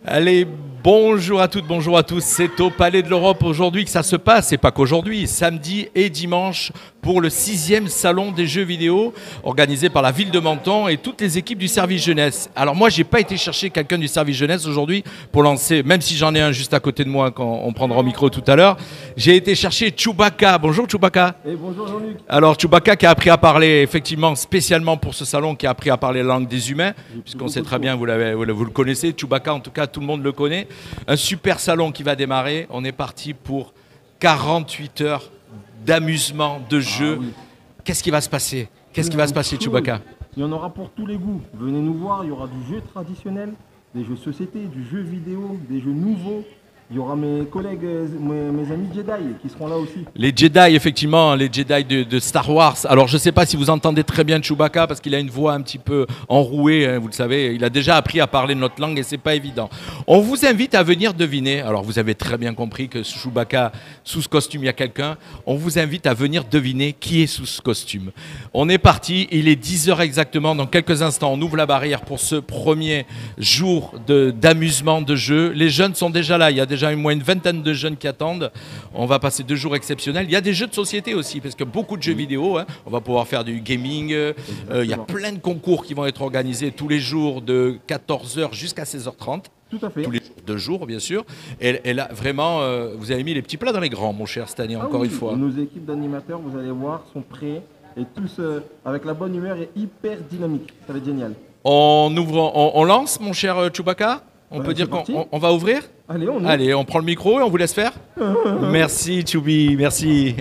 Allez, bonjour à toutes, bonjour à tous. C'est au Palais de l'Europe aujourd'hui que ça se passe, et pas qu'aujourd'hui, samedi et dimanche pour le 6e salon des jeux vidéo organisé par la ville de Menton et toutes les équipes du service jeunesse. Alors moi, j'ai pas été chercher quelqu'un du service jeunesse aujourd'hui pour lancer, même si j'en ai un juste à côté de moi quand on prendra au micro tout à l'heure. J'ai été chercher Chewbacca. Bonjour Chewbacca. Et bonjour Jean-Luc. Alors Chewbacca qui a appris à parler, effectivement, spécialement pour ce salon, qui a appris à parler la langue des humains, puisqu'on sait très bien, vous le connaissez, Chewbacca, en tout cas, tout le monde le connaît. Un super salon qui va démarrer. On est parti pour 48 heures d'amusement, de jeu. Oui. Qu'est-ce qui va se passer? Qu'est-ce qui va se passer, Chewbacca? Il y en aura pour tous les goûts. Venez nous voir, il y aura du jeu traditionnel, des jeux société, du jeu vidéo, des jeux nouveaux. Il y aura mes collègues, mes amis Jedi qui seront là aussi. Les Jedi, effectivement, les Jedi de Star Wars. Alors, je ne sais pas si vous entendez très bien Chewbacca parce qu'il a une voix un petit peu enrouée, hein, vous le savez. Il a déjà appris à parler notre langue et c'est pas évident. On vous invite à venir deviner. Alors, vous avez très bien compris que Chewbacca, sous ce costume, il y a quelqu'un. On vous invite à venir deviner qui est sous ce costume. On est parti. Il est 10h exactement. Dans quelques instants, on ouvre la barrière pour ce premier jour d'amusement, de jeu. Les jeunes sont déjà là. Il y a déjà au moins une vingtaine de jeunes qui attendent. On va passer 2 jours exceptionnels. Il y a des jeux de société aussi, parce que beaucoup de jeux vidéo, hein. On va pouvoir faire du gaming. Il y a plein de concours qui vont être organisés tous les jours de 14h jusqu'à 16h30. Tout à fait. Tous les 2 jours, bien sûr. Et là, vraiment, vous avez mis les petits plats dans les grands, mon cher, cette année, encore oui, une fois. Nos équipes d'animateurs, vous allez voir, sont prêts et tous avec la bonne humeur et hyper dynamique. Ça va être génial. On lance, mon cher Chewbacca? On peut dire qu'on va ouvrir? Allez, Allez, on prend le micro et on vous laisse faire. Merci Choubi, merci.